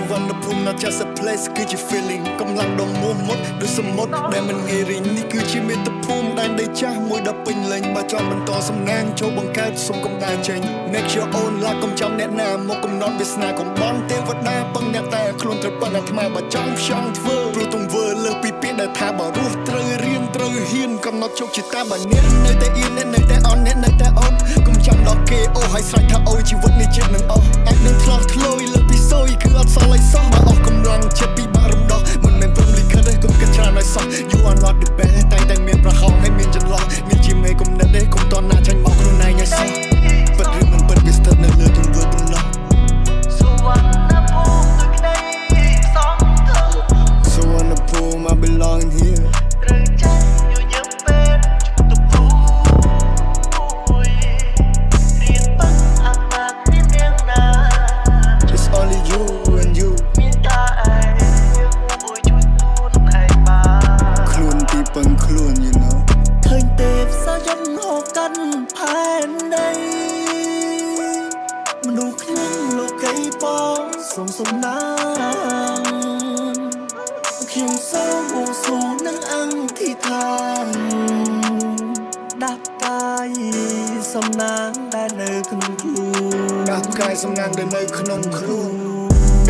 វណ្ណភូមិ not just a place គឺជា feeling កំឡុងដ៏មោះមុតដូចសមុទ្រដែលមិនងាយរីងនេះគឺជាមាតុភូមិដែលដីចាស់មួយដ៏ពេញលេញបើចង់បន្តសំណាងចូលបង្កើតសុំកំដៅចេញ make your own luck កុំចាំអ្នកណាមកកំណត់វាសនាកំបន់ទេវតាពឹងអ្នកតែខ្លួនត្រូវប៉ុណ្ណាថ្មបើចង់ផ្ចង់ធ្វើព្រោះទង្វើលើសពីពាក្យដែលថាបើរស់ត្រូវរៀនត្រូវហ៊ានកំណត់ជោគជតាបើអ្នកនៅតែអៀនអ្នកនៅតែអន់អ្នកនៅតែអត់កុំចាំដល់គេអូហើយស្រែកថាអូជីវិតនេះចិត្តនឹងអស់អាចនឹងឆ្លោះឆ្លោយលើពីសូយគឺអត់សល់អីសោះបើអស់កម្លាំងចិត្តពីបាក់រំដោះមិនមែនព្រមលិខិតទេកុំគិតច្រើនឲ្យសោះ You are not the best តែមានប្រហោងហើយមានចន្លោះនេះជាមេគុំណិតទេកុំតណាចាញ់មកខ្លួនឯងឲ្យសោះពិតឬមិនពិតវាស្ថិតនៅលើទង្វើប៉ុណ្ណោះសុវណ្ណភូមិដូចក្តីសងទៅសុវណ្ណភូមិ I belong here ត្រូវចាញ់ញញឹមពេកជុំទៅព្រួយរៀនបាក់អាក់បាក់មានយ៉ាងណា Just only you and you មានតែឯងមួយជួយខ្លួនឯងបានខ្លួនទីពឹងខ្លួន you know ឃើញទេពសាយន្តហូរកាន់ផែនដីមនុស្សក្នុងលោកីបងសូមសំណាងខ្ញុំសូមអូសួរនឹងអង្គិដ្ឋានដាក់កាយសំណាងដែលនៅក្នុងខ្លួនដាក់កាយសំណាងដែលនៅក្នុងខ្លួន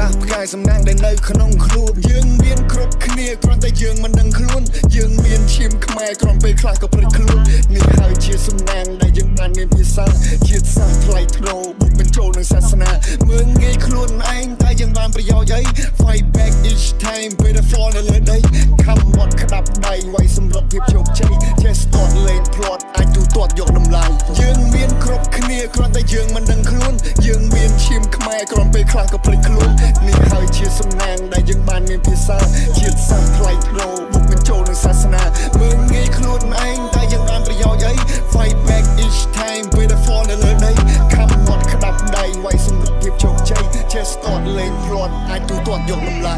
ដាក់កាយសំណាងដែលនៅក្នុងខ្លួនយើងមានគ្រប់គ្នាគ្រាន់តែយើងមិនដឹងខ្លួនយើងមានឈាមខ្មែរគ្រាន់ពេលខ្លះក៏ព្រឹកខ្លួននេះហើយជាសំណាងដែលយើងបានមានភាសាជាតិសាសន៍ថ្លៃថ្នូរបុកបញ្ចូលនឹងសាសនាមើងងាយខ្លួនឯងតែយើងបានប្រយោជន៍អី Fight back each time ពេលដែល fall នៅលើដីខំវត្តក្តាប់ដៃໄວសម្រាប់ភាពជោគជ័យចេះស្ទាត់លេងភ្លាត់អាចទូទាត់យកតម្លៃយើងមានគ្រប់គ្នាគ្រាន់តែយើងមិនដឹងខ្លួនយើងមានឈាមខ្មែរគ្រាន់ពេលខ្លះក៏ព្រឹកខ្លួននេះហើយជាសំណាងដែលយើងបានមានភាសាជាតិសាសន៍ថ្លៃថ្នូរបុកបញ្ចូលនឹងសាសនាមើងងាយខ្លួនឯងតែយើងបានប្រយោជន៍អី Fight back each time ពេលដែល fall នៅលើដីខំវត្តក្តាប់ដៃໄວសម្រាប់ភាពជោគជ័យចេះស្ទាត់លេងភ្លាត់អាចទូទាត់យកតម្លៃ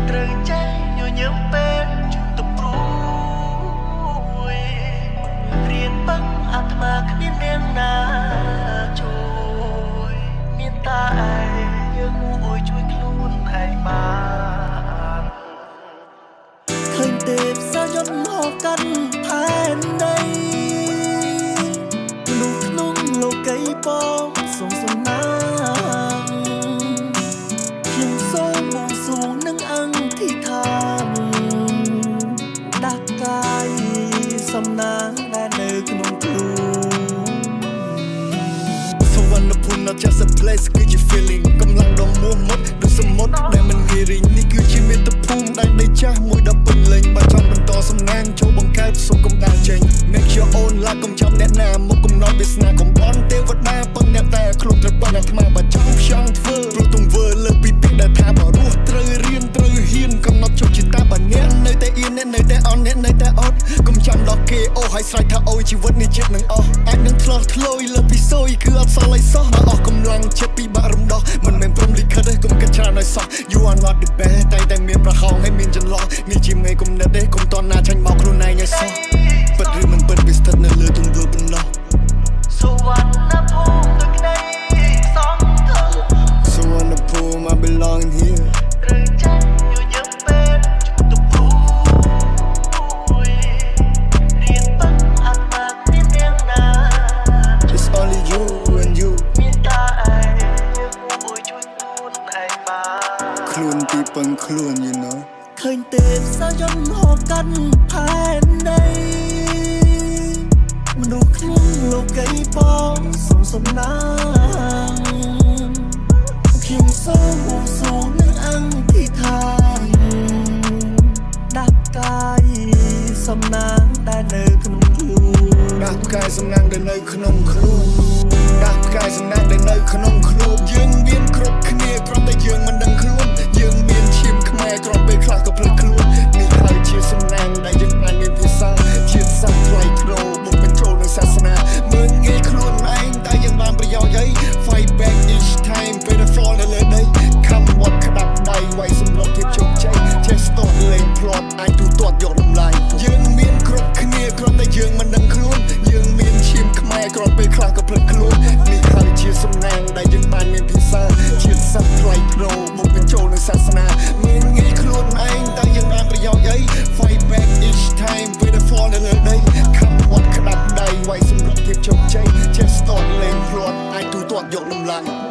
ត្រូវចេះញញឹមពេលជុំទៅព្រួយរៀនបាក់អាត្មាគ្មានអ្នកណាជួយមានតែឯងយើងមួយជួយខ្លួនឯងបានឃើញទេពសាយន្តហោកាន់ផែនដីមនុស្សក្នុងលោកីបងសូមសំណាងខ្ញុំសូមបងសួរនឹងអង្គិដ្ឋានដាក់កាយសំណាងដែលនៅក្នុងខ្លួនសុវណ្ណភូមិ not just a place គឺជា feeling កំឡុងដ៏មោះមុតដូចសមុទ្រដែលមិនងាយរីងនេះគឺជាមាតុភូមិដែលដីចាស់មួយដ៏ពេញលេញបើចង់បន្តសំណាងចូលបង្កើតសុំកំដៅចេញ make your own luck កុំចាំអ្នកណាមកកំណត់វាសនាកំបន់ទេវតាពឹងអ្នកតែខ្លួនត្រូវប៉ុណ្ណាថ្មបើចង់ផ្ចង់ធ្វើព្រោះទង្វើលើសពីពាក្យដែលថាបើរស់ត្រូវរៀនត្រូវហ៊ានកំណត់ជោគជតាបើអ្នកនៅតែអៀនអ្នកនៅតែអន់អ្នកនៅតែអត់កុំចាំដល់គេអូហើយស្រែកថាអូជីវិតនេះចិត្តនឹងអស់អាចនឹងឆ្លោះឆ្លោយលើពីសូយគឺអត់សល់អីសោះបើអស់កម្លាំងចិត្តពីបាក់រំដោះមិនមែនព្រមលិខិតទេកុំគិតច្រើនឲ្យសោះ You are not the best តែមានប្រហោងហើយមានចន្លោះនេះជាមេគុំណិតទេកុំតណាចាញ់មកខ្លួនឯងឲ្យសោះពិតឬមិនពិតវាស្ថិតនៅលើទង្វើប៉ុណ្ណោះសុវណ្ណភូមិដូចក្តីសងទៅសុវណ្ណភូមិ I belong here ត្រូវចាញ់ញញឹមពេកជុំទៅព្រួយរៀនបាក់អាក់បាក់មានយ៉ាងណា Just only you and you មានតែឯងមួយជួយខ្លួនឯងបានខ្លួនទីពឹងខ្លួន you know ឃើញទេពសាយន្តហោរកាន់ផែនដីមនុស្សក្នុងលោកីបងសូមសំណាងខ្ញុំសូមអូសួរនឹងអង្គិដ្ឋានដាក់កាយសំណាងដែលនៅក្នុងខ្លួនដាក់កាយសំណាងដែលនៅក្នុងខ្លួនដាក់កាយសំណាងដែលនៅក្នុងខ្លួនយើងមានគ្រប់គ្នាគ្រាន់តែយើងមិនដឹងខ្លួនយើងមានឈាមខ្មែរគ្រាន់ពេលខ្លះក៏ព្រឹកខ្លួននេះហើយជាសំណាងដែលយើងបានមានភាសាជាតិសាសន៍ថ្លៃថ្នូរបុកបញ្ចូលនឹងសាសនាមើងងាយខ្លួនឯងតែយើងបានប្រយោជន៍អី វាយសម្រាប់ភាពជោគជ័យជាស្ទាត់លេងភ្លាត់អាចទូទាត់យកតម្លៃ